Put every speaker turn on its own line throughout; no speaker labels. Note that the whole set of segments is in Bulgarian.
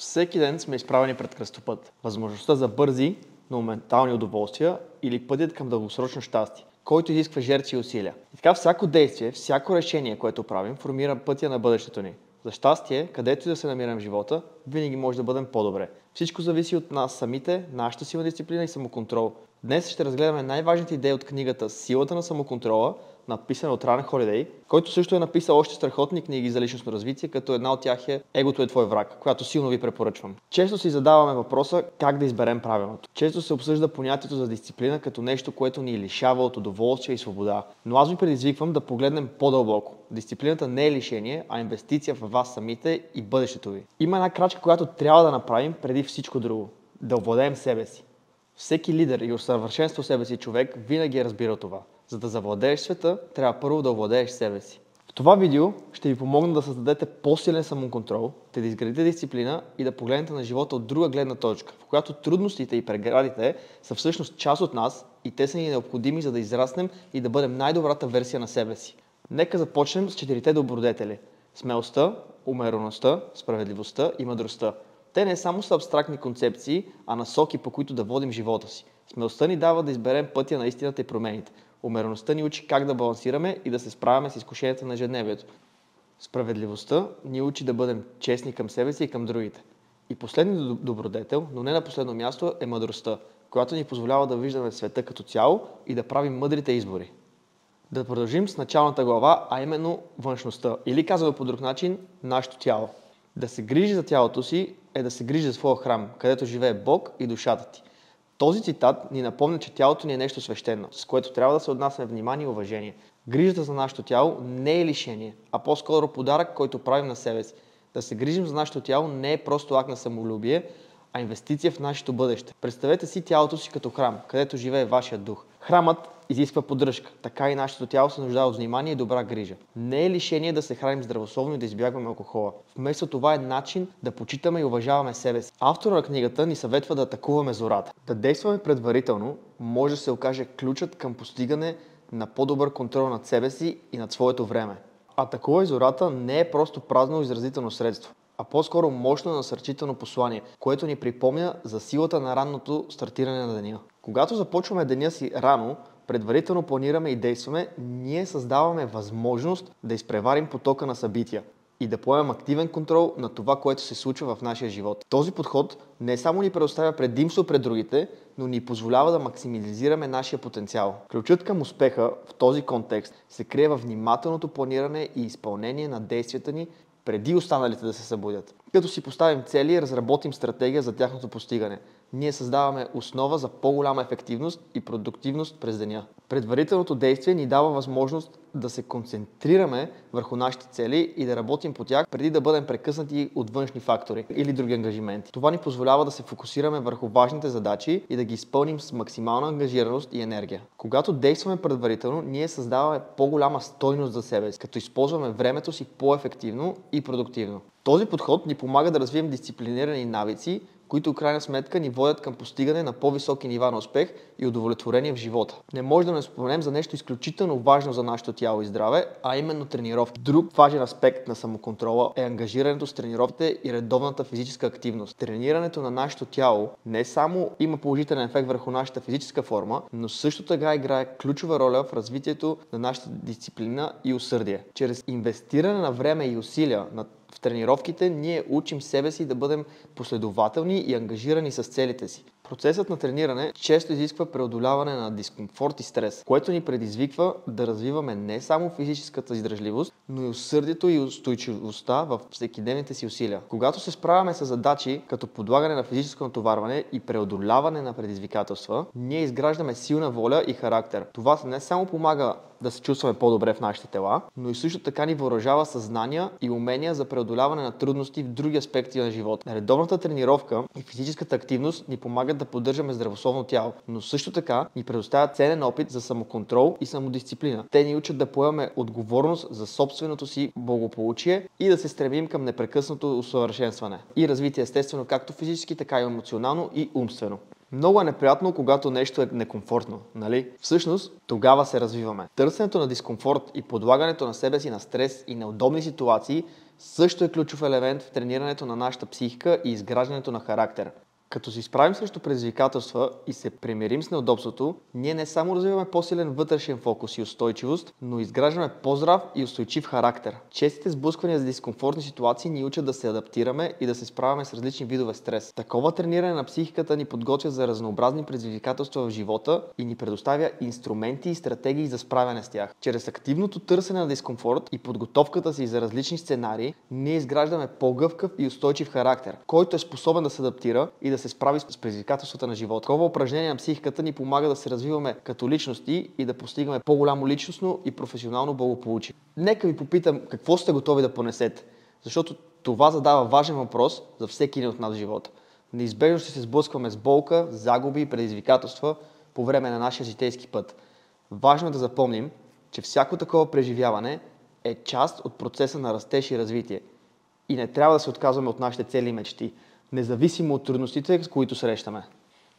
Всеки ден сме изправени пред кръстопът. Възможността за бързи, но моментални удоволствия или пътят към дългосрочно щастие, който изисква жертви и усилия. И така всяко действие, всяко решение, което правим, формира пътя на бъдещето ни. За щастие, където и да се намираме в живота, винаги може да бъдем по-добре. Всичко зависи от нас самите, нашата сила, дисциплина и самоконтрол. Днес ще разгледаме най-важните идеи от книгата "Силата на самоконтрола", написана от Ран Холидей, който също е написал още страхотни книги за личностно развитие, като една от тях е "Егото е твой враг", която силно ви препоръчвам. Често си задаваме въпроса как да изберем правилното. Често се обсъжда понятието за дисциплина като нещо, което ни лишава от удоволствие и свобода. Но аз ви предизвиквам да погледнем по-дълбоко. Дисциплината не е лишение, а инвестиция в вас самите и бъдещето ви. Има една крачка, която трябва да направим преди всичко друго. Да овладеем себе си. Всеки лидер и усъвършенства себе си човек винаги е разбирал това. За да завладееш света, трябва първо да овладееш себе си. В това видео ще ви помогна да създадете по-силен самоконтрол, да изградите дисциплина и да погледнете на живота от друга гледна точка, в която трудностите и преградите са всъщност част от нас и те са ни необходими, за да израснем и да бъдем най-добрата версия на себе си. Нека започнем с 4 добродетели: смелостта, умереността, справедливостта и мъдростта. Те не само са абстрактни концепции, а насоки, по които да водим живота си. Смелостта ни дава да изберем пътя на истината и промените. Умереността ни учи как да балансираме и да се справяме с изкушенията на ежедневието. Справедливостта ни учи да бъдем честни към себе си и към другите. И последният добродетел, но не на последно място, е мъдростта, която ни позволява да виждаме света като цяло и да правим мъдрите избори. Да продължим с началната глава, а именно външността, или казано по друг начин, нашето тяло. Да се грижи за тялото си е да се грижи за своя храм, където живее Бог и душата ти. Този цитат ни напомня, че тялото ни е нещо свещено, с което трябва да се отнасяме внимание и уважение. Грижата за нашето тяло не е лишение, а по-скоро подарък, който правим на себе си. Да се грижим за нашето тяло не е просто акт на самолюбие, а инвестиция в нашето бъдеще. Представете си тялото си като храм, където живее вашия дух. Храмът изисква поддръжка, така и нашето тяло се нуждае от внимание и добра грижа. Не е лишение да се храним здравословно и да избягваме алкохола. Вместо това е начин да почитаме и уважаваме себе си. Авторът на книгата ни съветва да атакуваме зората. Да действаме предварително може да се окаже ключът към постигане на по-добър контрол над себе си и над своето време. Атакувай зората не е просто празно изразително средство, а по-скоро мощно насърчително послание, което ни припомня за силата на ранното стартиране на деня. Когато започваме деня си рано, предварително планираме и действаме, ние създаваме възможност да изпреварим потока на събития и да поемем активен контрол на това, което се случва в нашия живот. Този подход не само ни предоставя предимство пред другите, но ни позволява да максимализираме нашия потенциал. Ключът към успеха в този контекст се крие във внимателното планиране и изпълнение на действията ни преди останалите да се събудят. Като си поставим цели и разработим стратегия за тяхното постигане, ние създаваме основа за по-голяма ефективност и продуктивност през деня. Предварителното действие ни дава възможност да се концентрираме върху нашите цели и да работим по тях, преди да бъдем прекъснати от външни фактори или други ангажименти. Това ни позволява да се фокусираме върху важните задачи и да ги изпълним с максимална ангажираност и енергия. Когато действаме предварително, ние създаваме по-голяма стойност за себе си, като използваме времето си по-ефективно и продуктивно. Този подход ни помага да развием дисциплинирани навици, които в крайна сметка ни водят към постигане на по-високи нива на успех и удовлетворение в живота. Не може да не споменем за нещо изключително важно за нашето тяло и здраве, а именно тренировки. Друг важен аспект на самоконтрола е ангажирането с тренировките и редовната физическа активност. Тренирането на нашето тяло не само има положителен ефект върху нашата физическа форма, но също така играе ключова роля в развитието на нашата дисциплина и усърдие. Чрез инвестиране на време и усилия в тренировките ние учим себе си да бъдем последователни и ангажирани с целите си. Процесът на трениране често изисква преодоляване на дискомфорт и стрес, което ни предизвиква да развиваме не само физическата издръжливост, но и усърдието и устойчивостта в всекидневните си усилия. Когато се справяме с задачи като подлагане на физическо натоварване и преодоляване на предизвикателства, ние изграждаме силна воля и характер. Това не само помага да се чувстваме по-добре в нашите тела, но и също така ни въоръжава със знания и умения за преодоляване на трудности в други аспекти на живота. Редовната тренировка и физическата активност ни помагат да поддържаме здравословно тяло, но също така ни предоставят ценен опит за самоконтрол и самодисциплина. Те ни учат да поемаме отговорност за собственото си благополучие и да се стремим към непрекъснато усъвършенстване и развитие, естествено, както физически, така и емоционално и умствено. Много е неприятно, когато нещо е некомфортно, нали? Всъщност, тогава се развиваме. Търсенето на дискомфорт и подлагането на себе си на стрес и неудобни ситуации също е ключов елемент в тренирането на нашата психика и изграждането на характер. Като се изправим срещу предизвикателства и се примирим с неудобството, ние не само развиваме по-силен вътрешен фокус и устойчивост, но изграждаме по-здрав и устойчив характер. Честите сблъсквания за дискомфортни ситуации ни учат да се адаптираме и да се справяме с различни видове стрес. Такова трениране на психиката ни подготвя за разнообразни предизвикателства в живота и ни предоставя инструменти и стратегии за справяне с тях. Чрез активното търсене на дискомфорт и подготовката си за различни сценарии, ние изграждаме по-гъвкав и устойчив характер, който е способен да се адаптира и да се справи с предизвикателствата на живота. Такова упражнение на психиката ни помага да се развиваме като личности и да постигаме по-голямо личностно и професионално благополучие. Нека ви попитам какво сте готови да понесете, защото това задава важен въпрос за всеки един от нас в живота. Неизбежно ще се сблъскваме с болка, загуби и предизвикателства по време на нашия житейски път. Важно е да запомним, че всяко такова преживяване е част от процеса на растеж и развитие и не трябва да се отказваме от нашите цели и мечти, независимо от трудностите, с които срещаме.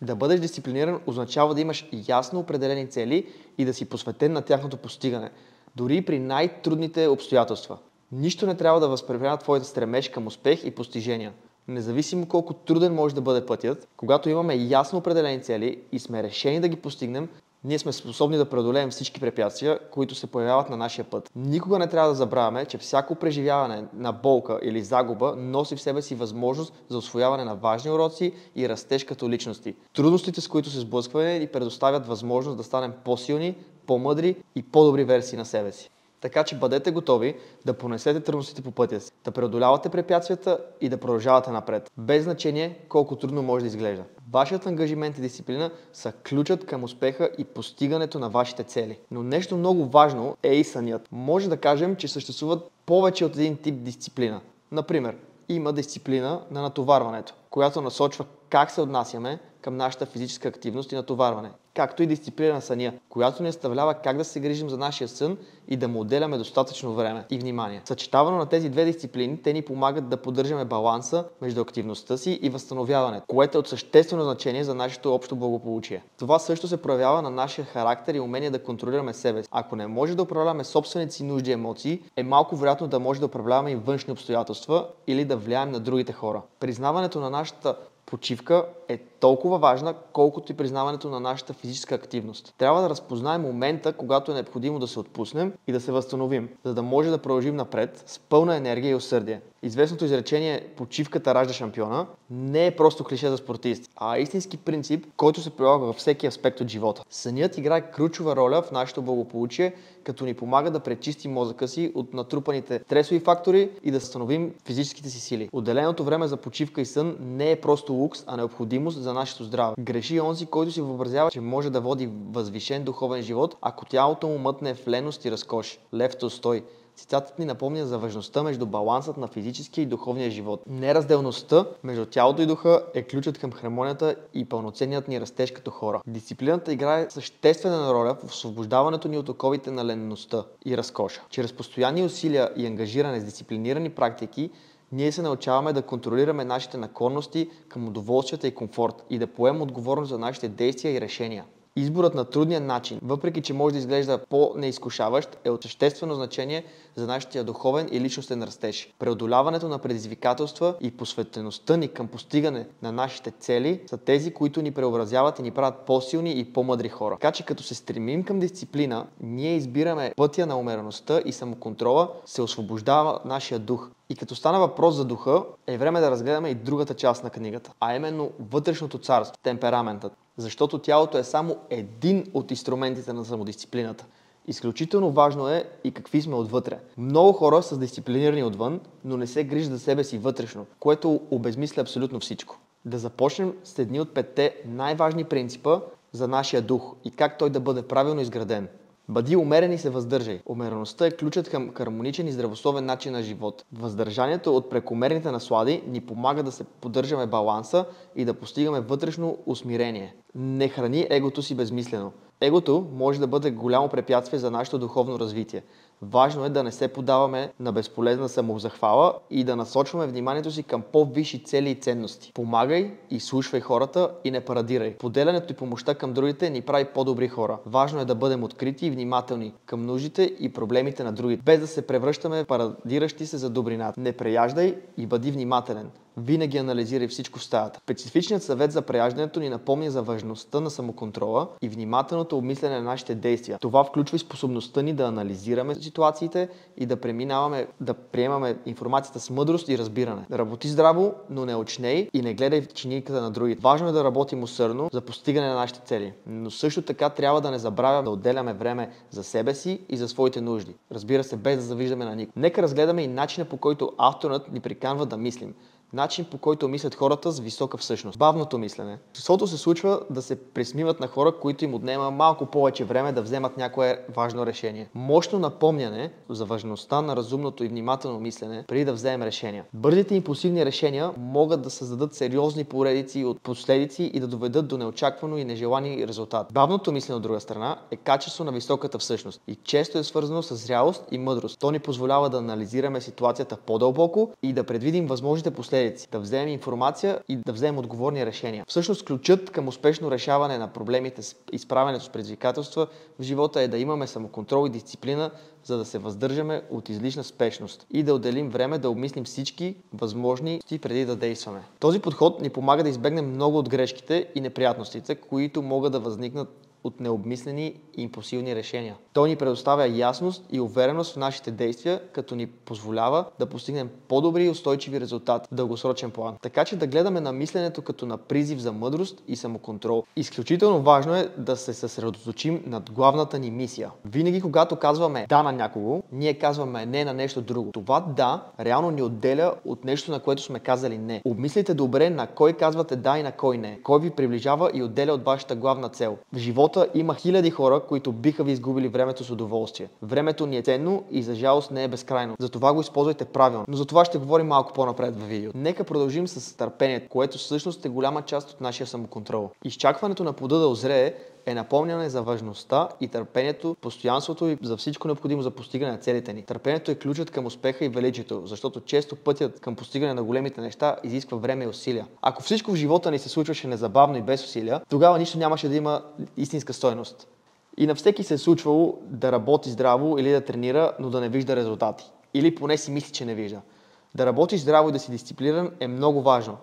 Да бъдеш дисциплиниран означава да имаш ясно определени цели и да си посветен на тяхното постигане, дори и при най-трудните обстоятелства. Нищо не трябва да възпрепятства твоята стремеж към успех и постижения. Независимо колко труден може да бъде пътят, когато имаме ясно определени цели и сме решени да ги постигнем, ние сме способни да преодолеем всички препятствия, които се появяват на нашия път. Никога не трябва да забравяме, че всяко преживяване на болка или загуба носи в себе си възможност за усвояване на важни уроци и растеж като личности. Трудностите, с които се сблъскваме, ни предоставят възможност да станем по-силни, по-мъдри и по-добри версии на себе си. Така че бъдете готови да понесете трудностите по пътя си, да преодолявате препятствията и да продължавате напред, без значение колко трудно може да изглежда. Вашият ангажимент и дисциплина са ключът към успеха и постигането на вашите цели. Но нещо много важно е и сънят. Може да кажем, че съществуват повече от един тип дисциплина. Например, има дисциплина на натоварването, която насочва как се отнасяме към нашата физическа активност и натоварване, както и дисциплина на съня, която ни наставлява как да се грижим за нашия сън и да му отделяме достатъчно време и внимание. Съчетавано на тези две дисциплини, те ни помагат да поддържаме баланса между активността си и възстановяването, което е от съществено значение за нашето общо благополучие. Това също се проявява на нашия характер и умение да контролираме себе си. Ако не може да управляваме собствените си нужди и емоции, е малко вероятно да може да управляваме и външни обстоятелства или да влияем на другите хора. Признаването на нашата почивка е толкова важна, колкото и признаването на нашата физическа активност. Трябва да разпознаем момента, когато е необходимо да се отпуснем и да се възстановим, за да може да продължим напред с пълна енергия и усърдие. Известното изречение "почивката ражда шампиона" не е просто клише за спортисти, а истински принцип, който се прилага във всеки аспект от живота. Сънят играе ключова роля в нашето благополучие, като ни помага да пречистим мозъка си от натрупаните стресови фактори и да възстановим физическите си сили. Отделеното време за почивка и сън не е просто лукс, а необходимост за нашето здраве. Греши онзи, който си въобразява, че може да води възвишен духовен живот, ако тялото му мътне в леност и разкош. Лев Толстой. Цитатът ни напомня за важността между балансът на физическия и духовния живот. Неразделността между тялото и духа е ключът към хармонията и пълноценният ни растеж като хора. Дисциплината играе съществена роля в освобождаването ни от оковите на ленността и разкоша. Чрез постоянни усилия и ангажиране с дисциплинирани практики, ние се научаваме да контролираме нашите наклонности към удоволствията и комфорт и да поемем отговорност за нашите действия и решения. Изборът на трудния начин, въпреки че може да изглежда по-неизкушаващ, е от съществено значение за нашия духовен и личностен растеж. Преодоляването на предизвикателства и посветеността ни към постигане на нашите цели са тези, които ни преобразяват и ни правят по-силни и по-мъдри хора. Така че като се стремим към дисциплина, ние избираме пътя на умереността и самоконтрола, се освобождава нашия дух. И като стана въпрос за духа, е време да разгледаме и другата част на книгата, а именно вътрешното царство, темпераментът. Защото тялото е само един от инструментите на самодисциплината. Изключително важно е и какви сме отвътре. Много хора са дисциплинирани отвън, но не се грижат за себе си вътрешно, което обезмисля абсолютно всичко. Да започнем с едни от 5 най-важни принципа за нашия дух и как той да бъде правилно изграден. Бъди умерен и се въздържай. Умереността е ключът към хармоничен и здравословен начин на живот. Въздържанието от прекомерните наслади ни помага да се поддържаме баланса и да постигаме вътрешно усмирение. Не храни егото си безмислено. Егото може да бъде голямо препятствие за нашето духовно развитие. Важно е да не се подаваме на безполезна самозахвала и да насочваме вниманието си към по-висши цели и ценности. Помагай, изслушвай хората и не парадирай. Поделянето и помощта към другите ни прави по-добри хора. Важно е да бъдем открити и внимателни към нуждите и проблемите на другите, без да се превръщаме в парадиращи се за добрината. Не преяждай и бъди внимателен. Винаги анализирай всичко в стаята. Специфичният съвет за преяждането ни напомня за важността на самоконтрола и внимателното обмислене на нашите действия. Това включва и способността ни да анализираме ситуациите и да приемаме информацията с мъдрост и разбиране. Работи здраво, но не очней и не гледай в чиниката на другите. Важно е да работим усърдно за постигане на нашите цели, но също така трябва да не забравяме да отделяме време за себе си и за своите нужди. Разбира се, без да завиждаме на никого. Нека разгледаме и начина, по който авторът ни приканва да мислим. Начин, по който мислят хората с висока всъщност. Бавното мислене. Честото се случва да се присмиват на хора, които им отнема малко повече време да вземат някое важно решение. Мощно напомняне за важността на разумното и внимателно мислене преди да вземем решения. Бързите импулсивни решения могат да създадат сериозни поредици от последици и да доведат до неочаквано и нежелани резултати. Бавното мислене, от друга страна, е качество на високата всъщност и често е свързано с зрялост и мъдрост. То ни позволява да анализираме ситуацията по-дълбоко и да предвидим възможните последици, да вземем информация и да вземем отговорни решения. Всъщност ключът към успешно решаване на проблемите с изправянето с предизвикателства в живота е да имаме самоконтрол и дисциплина, за да се въздържаме от излишна спешност и да отделим време да обмислим всички възможности преди да действаме. Този подход ни помага да избегнем много от грешките и неприятностите, които могат да възникнат от необмислени и импулсивни решения. Той ни предоставя ясност и увереност в нашите действия, като ни позволява да постигнем по-добри и устойчиви резултати в дългосрочен план. Така че да гледаме на мисленето като на призив за мъдрост и самоконтрол. Изключително важно е да се съсредоточим над главната ни мисия. Винаги, когато казваме да на някого, ние казваме не на нещо друго. Това да реално ни отделя от нещо, на което сме казали не. Обмислите добре на кой казвате да и на кой не. Кой ви приближава и отделя от вашата главна цел. В живота има хиляди хора, които биха ви изгубили времето с удоволствие. Времето ни е ценно и за жалост не е безкрайно. Затова го използвайте правилно. Но за това ще говорим малко по-напред във видеото. Нека продължим с търпението, което всъщност е голяма част от нашия самоконтрол. Изчакването на плода да озрее е напомняне за важността и търпението, постоянството и за всичко необходимо за постигане на целите ни. Търпението е ключът към успеха и величието, защото често пътят към постигане на големите неща изисква време и усилия. Ако всичко в живота ни се случваше незабавно и без усилия, тогава нищо нямаше да има истинска стойност. И на всеки се е случвало да работи здраво или да тренира, но да не вижда резултати. Или поне си мисли, че не вижда. Да работиш здраво и да си дисциплиниран е много важно,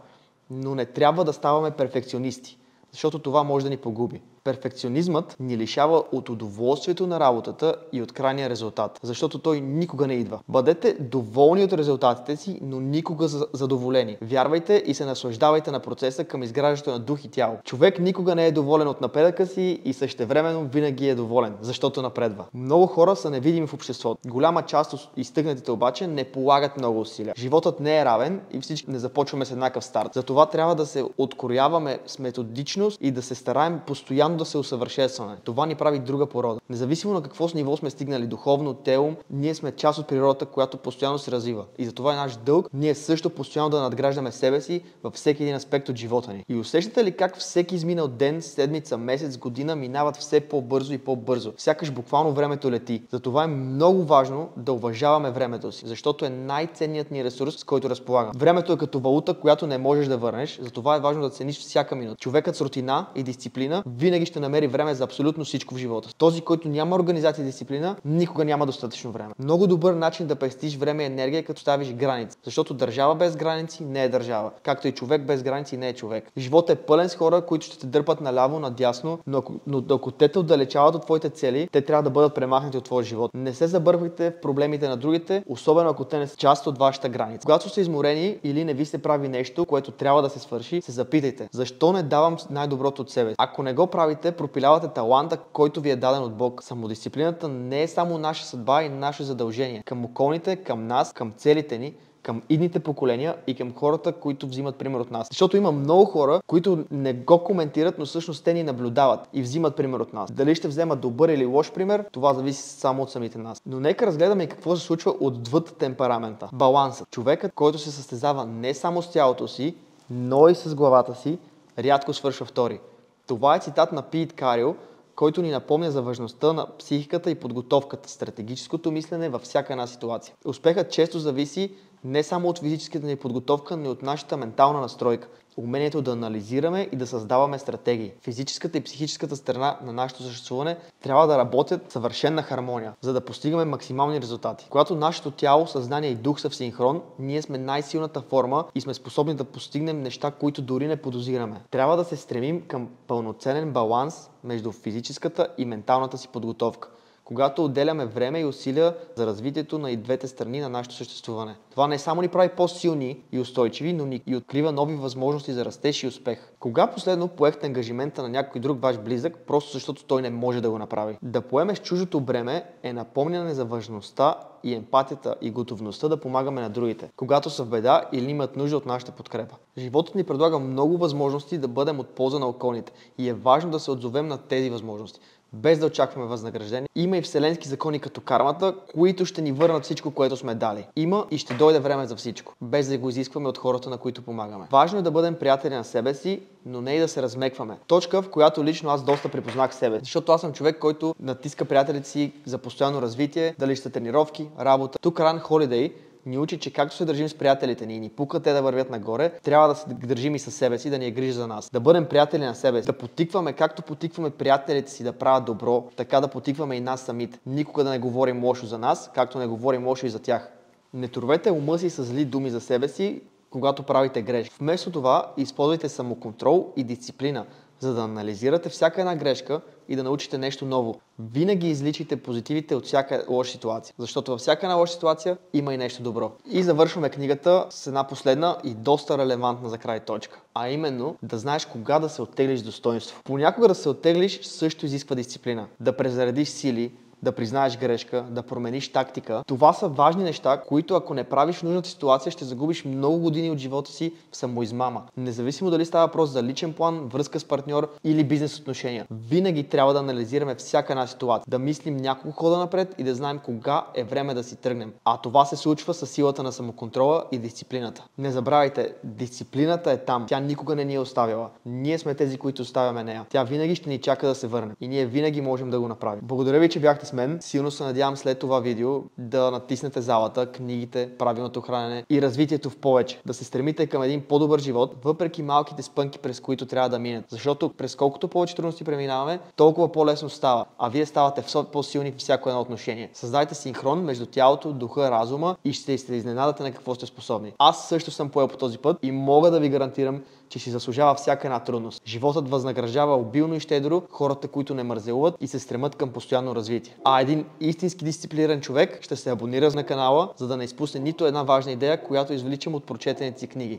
но не трябва да ставаме перфекционисти, защото това може да ни погуби. Перфекционизмът ни лишава от удоволствието на работата и от крайния резултат, защото той никога не идва. Бъдете доволни от резултатите си, но никога задоволени. Вярвайте и се наслаждавайте на процеса към изграждането на дух и тяло. Човек никога не е доволен от напредъка си и същевременно винаги е доволен, защото напредва. Много хора са невидими в обществото. Голяма част от изтъкнатите обаче не полагат много усилия. Животът не е равен и всички не започваме с еднакъв старт. Затова трябва да се откоряваме с методичност и да се стараем постоянно да се усъвършенстваме. Това ни прави друга порода. Независимо на какво с ниво сме стигнали духовно, телом, ние сме част от природата, която постоянно се развива. И затова е наш дълг ние също постоянно да надграждаме себе си във всеки един аспект от живота ни. И усещате ли как всеки изминал ден, седмица, месец, година минават все по-бързо и по-бързо? Сякаш буквално времето лети. Затова е много важно да уважаваме времето си, защото е най-ценният ни ресурс, с който разполагам. Времето е като валута, която не можеш да върнеш, затова е важно да цениш всяка минута. Човекът с рутина и дисциплина винаги ще намери време за абсолютно всичко в живота. Този, който няма организация и дисциплина, никога няма достатъчно време. Много добър начин да пестиш време и енергия, като ставиш граници. Защото държава без граници не е държава. Както и човек без граници не е човек. Животът е пълен с хора, които ще те дърпат наляво, надясно, но ако те те отдалечават от твоите цели, те трябва да бъдат премахнати от твоя живот. Не се забърквайте в проблемите на другите, особено ако те не са част от вашата граница. Когато сте изморени или не ви се прави нещо, което трябва да се свърши, се запитайте: защо не давам най-доброто от себе си? Ако не го правите, пропилявате таланта, който ви е даден от Бог. Самодисциплината не е само наша съдба и наше задължение. Към околните, към нас, към целите ни, към идните поколения и към хората, които взимат пример от нас. Защото има много хора, които не го коментират, но всъщност те ни наблюдават и взимат пример от нас. Дали ще вземат добър или лош пример, това зависи само от самите нас. Но нека разгледаме и какво се случва отвъд темперамента. Балансът. Човекът, който се състезава не само с тялото си, но и с главата си, рядко свършва втори. Това е цитат на Пит Карил, който ни напомня за важността на психиката и подготовката, стратегическото мислене във всяка една ситуация. Успехът често зависи не само от физическата ни подготовка, но и от нашата ментална настройка. Умението да анализираме и да създаваме стратегии. Физическата и психическата страна на нашето съществуване трябва да работят в съвършена хармония, за да постигаме максимални резултати. Когато нашето тяло, съзнание и дух са в синхрон, ние сме най-силната форма и сме способни да постигнем неща, които дори не подозираме. Трябва да се стремим към пълноценен баланс между физическата и менталната си подготовка, когато отделяме време и усилия за развитието на и двете страни на нашето съществуване. Това не само ни прави по-силни и устойчиви, но ни и открива нови възможности за растеж и успех. Кога последно поехте ангажимента на някой друг ваш близък, просто защото той не може да го направи? Да поемеш чуждото бреме е напомняне за важността и емпатията и готовността да помагаме на другите, когато са в беда или имат нужда от нашата подкрепа. Животът ни предлага много възможности да бъдем от полза на околните и е важно да се отзовем на тези възможности, без да очакваме възнаграждение. Има и вселенски закони като кармата, които ще ни върнат всичко, което сме дали. Има и ще дойде време за всичко, без да го изискваме от хората, на които помагаме. Важно е да бъдем приятели на себе си, но не и да се размекваме. Точка, в която лично аз доста припознах себе. Защото аз съм човек, който натиска приятелите си за постоянно развитие, дали ще тренировки, работа. Тук Run Holiday ни учи, че както се държим с приятелите ни и ни пука те да вървят нагоре, трябва да се държим и със себе си, да ни е грижа за нас. Да бъдем приятели на себе си. Да потикваме, както потикваме приятелите си да правят добро, така да потикваме и нас самите. Никога да не говорим лошо за нас, както не говорим лошо и за тях. Не турвете ума си с зли думи за себе си, когато правите грешки. Вместо това, използвайте самоконтрол и дисциплина, за да анализирате всяка една грешка и да научите нещо ново. Винаги изличайте позитивите от всяка лоша ситуация, защото във всяка една лоша ситуация има и нещо добро. И завършваме книгата с една последна и доста релевантна за край точка, а именно да знаеш кога да се оттеглиш с достоинство. Понякога да се оттеглиш също изисква дисциплина, да презаредиш сили, да признаеш грешка, да промениш тактика. Това са важни неща, които ако не правиш в нужната ситуация, ще загубиш много години от живота си в самоизмама. Независимо дали става въпрос за личен план, връзка с партньор или бизнес отношения. Винаги трябва да анализираме всяка една ситуация, да мислим няколко хода напред и да знаем кога е време да си тръгнем. А това се случва със силата на самоконтрола и дисциплината. Не забравяйте, дисциплината е там. Тя никога не ни е оставила. Ние сме тези, които оставяме нея. Тя винаги ще ни чака да се върне. И ние винаги можем да го направим. Благодаря ви, че бяхте с мен. Силно се надявам след това видео да натиснете залата, книгите, правилното хранене и развитието в повече. Да се стремите към един по-добър живот, въпреки малките спънки, през които трябва да минете. Защото през колкото повече трудности преминаваме, толкова по-лесно става. А вие ставате по-силни в всяко едно отношение. Създайте синхрон между тялото, духа, разума и ще се изненадате на какво сте способни. Аз също съм поел по този път и мога да ви гарантирам, че си заслужава всяка една трудност. Животът възнаграждава обилно и щедро хората, които не мързелуват и се стремат към постоянно развитие. А един истински дисциплиниран човек ще се абонира на канала, за да не изпусне нито една важна идея, която извличам от прочетените си книги.